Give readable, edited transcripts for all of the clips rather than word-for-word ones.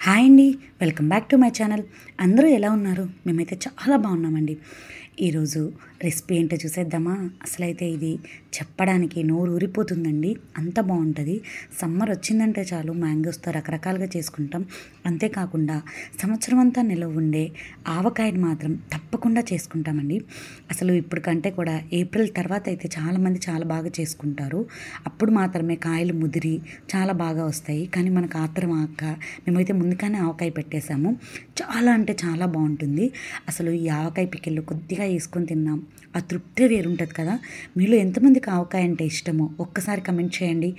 Hi అండి, welcome back to my channel. అందరూ ఎలా ఉన్నారు? మేమైతే చాలా బాగున్నామండి. ఈరోజు రెసిపీ ఏంటో చూసేద్దామా? అసలైతే ఇది చెప్పడానికి నోరు ఊరిపోతుందండి, అంత బాగుంటుంది. సమ్మర్ వచ్చిందంటే చాలు మ్యాంగోస్తో రకరకాలుగా చేసుకుంటాం. అంతేకాకుండా సంవత్సరం అంతా నిలవ ఉండే ఆవకాయని మాత్రం తప్పకుండా చేసుకుంటామండి. అసలు ఇప్పుడు కంటే కూడా ఏప్రిల్ తర్వాత అయితే చాలామంది చాలా బాగా చేసుకుంటారు. అప్పుడు మాత్రమే కాయలు ముదిరి చాలా బాగా వస్తాయి. కానీ మనకు ఆత్రం ఆక మేమైతే ముందుగానే ఆవకాయ పెట్టేశాము. చాలా అంటే చాలా బాగుంటుంది. అసలు ఈ ఆవకాయ పికిల్లో కొద్దిగా వేసుకొని తిన్నాం, ఆ తృప్తి వేరుంటుంది కదా. మీలో ఎంతమందికి ఆవకాయ అంటే ఇష్టమో ఒక్కసారి కమెంట్ చేయండి.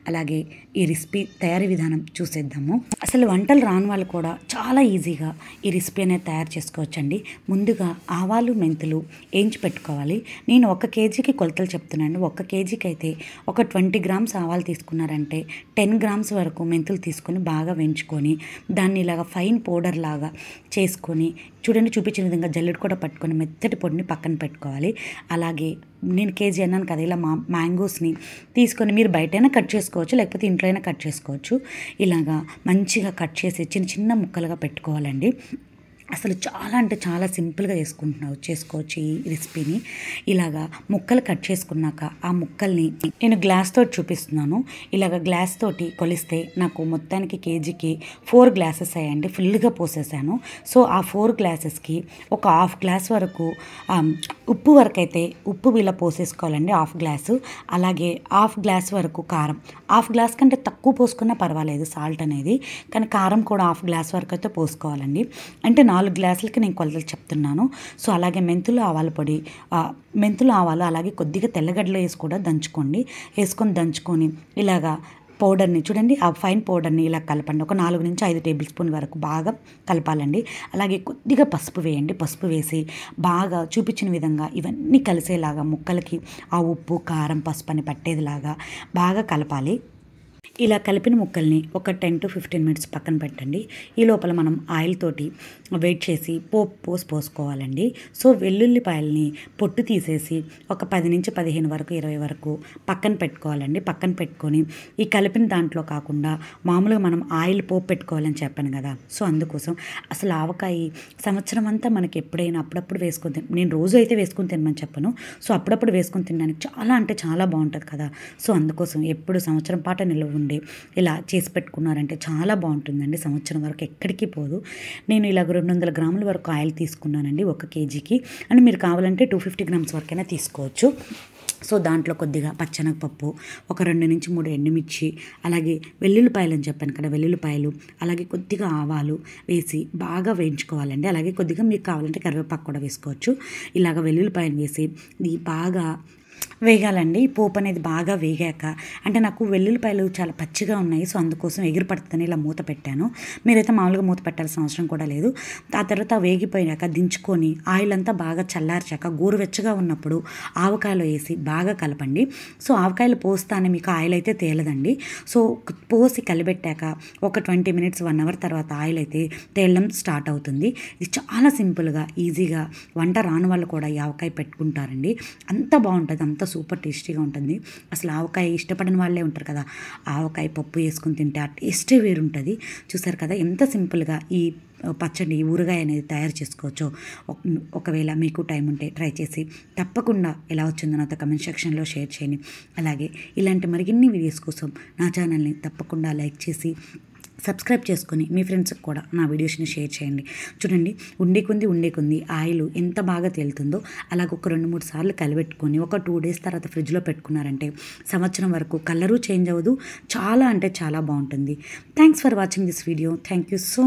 అలాగే ఈ రెసిపీ తయారీ విధానం చూసేద్దాము. అసలు వంటలు రాని వాళ్ళు కూడా చాలా ఈజీగా ఈ రెసిపీ అనేది తయారు చేసుకోవచ్చండి. ముందుగా ఆవాలు మెంతులు వేయించి పెట్టుకోవాలి. నేను 1 కేజీకి కొలతలు చెప్తున్నాను. 1 కేజీకి అయితే ఒక 20 గ్రామ్స్ ఆవాలు తీసుకున్నారంటే 10 గ్రామ్స్ వరకు మెంతులు తీసుకొని బాగా వేయించుకొని దాన్ని ఇలాగ ఫైన్ పౌడర్ లాగా చేసుకొని చూడండి, చూపించిన విధంగా జల్లెడ కూడా పట్టుకొని మెత్తటి పొడిని పక్కన పెట్టుకోవాలి. అలాగే నేను కేజీ అన్నాను కదా, ఇలా మ్యాంగోస్ని తీసుకొని మీరు బయటైనా కట్ చేసుకోవచ్చు, లేకపోతే ఇంట్లో అయినా కట్ చేసుకోవచ్చు. ఇలాగా మంచిగా కట్ చేసి చిన్న చిన్న ముక్కలుగా పెట్టుకోవాలండి. అసలు చాలా అంటే చాలా సింపుల్గా చేసుకోవచ్చు ఈ రెసిపీని. ఇలాగా ముక్కలు కట్ చేసుకున్నాక ఆ ముక్కల్ని నేను గ్లాస్ తోటి చూపిస్తున్నాను. ఇలాగ గ్లాస్ తోటి కొలిస్తే నాకు మొత్తానికి కేజీకి 4 గ్లాసెస్ అయ్యండి. ఫుల్గా పోసేసాను. సో ఆ 4 గ్లాసెస్కి ఒక హాఫ్ గ్లాస్ వరకు ఉప్పు వరకు అయితే ఉప్పు ఇలా పోసేసుకోవాలండి, హాఫ్ గ్లాసు. అలాగే హాఫ్ గ్లాస్ వరకు కారం, హాఫ్ గ్లాస్ కంటే తక్కువ పోసుకున్నా పర్వాలేదు సాల్ట్ అనేది, కానీ కారం కూడా హాఫ్ గ్లాస్ వరకు అయితే పోసుకోవాలండి. అంటే 4 గ్లాసులకి నేను కొలతలు చెప్తున్నాను. సో అలాగే మెంతులు ఆవాలు అలాగే కొద్దిగా తెల్లగడ్డలు వేసి కూడా దంచుకొని ఇలాగా పౌడర్ని చూడండి, ఆ ఫైన్ పౌడర్ని ఇలా కలపండి. ఒక 4 నుంచి 5 టేబుల్ స్పూన్ వరకు బాగా కలపాలండి. అలాగే కొద్దిగా పసుపు వేయండి. పసుపు వేసి బాగా చూపించిన విధంగా ఇవన్నీ కలిసేలాగా ముక్కలకి ఆ ఉప్పు కారం పసుపు అని పట్టేదిలాగా బాగా కలపాలి. ఇలా కలిపిన ముక్కల్ని ఒక 10 to 15 మినిట్స్ పక్కన పెట్టండి. ఈ లోపల మనం ఆయిల్ తోటి వెయిట్ చేసి పోసుకోవాలండి. సో వెల్లుల్లిపాయల్ని పొట్టు తీసేసి ఒక 10 నుంచి 15 వరకు 20 వరకు పక్కన పెట్టుకోవాలండి. పక్కన పెట్టుకొని ఈ కలిపిన దాంట్లో కాకుండా మామూలుగా మనం ఆయిల్ పోపు పెట్టుకోవాలని చెప్పాను కదా. సో అందుకోసం అసలు ఆవకాయ సంవత్సరం అంతా మనకి ఎప్పుడైనా అప్పుడప్పుడు వేసుకొని నేను రోజు అయితే వేసుకొని తినమని చెప్పను. సో అప్పుడప్పుడు వేసుకొని తినడానికి చాలా అంటే చాలా బాగుంటుంది కదా. సో అందుకోసం ఎప్పుడు సంవత్సరం పాటు నిల్వ ఉండి ఇలా చేసి పెట్టుకున్నారంటే చాలా బాగుంటుందండి. సంవత్సరం వరకు ఎక్కడికి పోదు. నేను ఇలాగ 200 గ్రాముల వరకు ఆయిల్ తీసుకున్నానండి 1 కేజీకి. అండ్ మీరు కావాలంటే 250 గ్రామ్స్ వరకైనా తీసుకోవచ్చు. సో దాంట్లో కొద్దిగా పచ్చెనగపప్పు, ఒక 2 నుంచి 3 ఎండుమిర్చి, అలాగే వెల్లుల్లిపాయలు అని చెప్పాను కదా, వెల్లుల్లిపాయలు, అలాగే కొద్దిగా ఆవాలు వేసి బాగా వేయించుకోవాలండి. అలాగే కొద్దిగా మీకు కావాలంటే కరివేపాకు కూడా వేసుకోవచ్చు. ఇలాగ వెల్లుల్లిపాయలు వేసి ఇది బాగా వేగాలండి. పోపు అనేది బాగా వేగాక, అంటే నాకు వెల్లుల్లిపాయలు చాలా పచ్చిగా ఉన్నాయి, సో అందుకోసం ఎగిరి పడుతుందని ఇలా మూత పెట్టాను. మీరైతే మామూలుగా మూత పెట్టాల్సిన అవసరం కూడా లేదు. ఆ తర్వాత వేగిపోయాక దించుకొని ఆయిల్ అంతా బాగా చల్లార్చాక గోరువెచ్చగా ఉన్నప్పుడు ఆవకాయలో వేసి బాగా కలపండి. సో ఆవకాయలు పోస్తానే మీకు ఆయిల్ అయితే తేలదండి. సో పోసి కలిపెట్టాక ఒక 20 మినిట్స్ 1 అవర్ తర్వాత ఆయిల్ అయితే తేలడం స్టార్ట్ అవుతుంది. ఇది చాలా సింపుల్గా ఈజీగా వంట రాని వాళ్ళు కూడా ఈ ఆవకాయ పెట్టుకుంటారండి. అంత బాగుంటుంది, అంత సూపర్ టేస్టీగా ఉంటుంది. అసలు ఆవకాయ ఇష్టపడిన వాళ్ళే ఉంటారు కదా, ఆవకాయ పప్పు వేసుకుని తింటే ఆ టేస్టే వేరుంటుంది. చూసారు కదా ఎంత సింపుల్గా ఈ పచ్చడి ఊరగాయ అనేది తయారు చేసుకోవచ్చు. ఒకవేళ మీకు టైం ఉంటే ట్రై చేసి తప్పకుండా ఎలా వచ్చిందో నాతో కమెంట్ సెక్షన్లో షేర్ చేయండి. అలాగే ఇలాంటి మరిన్ని వీడియోస్ కోసం నా ఛానల్ని తప్పకుండా లైక్ చేసి సబ్స్క్రైబ్ చేసుకొని మీ ఫ్రెండ్స్కి కూడా నా వీడియోస్ని షేర్ చేయండి. చూడండి, ఉండే కొంది ఆయిల్ ఎంత బాగా తేలుతుందో. అలాగ ఒక 2-3 సార్లు కలిపెట్టుకొని ఒక 2 డేస్ తర్వాత ఫ్రిడ్జ్లో పెట్టుకున్నారంటే సంవత్సరం వరకు కలరు చేంజ్ అవ్వదు. చాలా అంటే చాలా బాగుంటుంది. Thanks for watching this video. Thank you so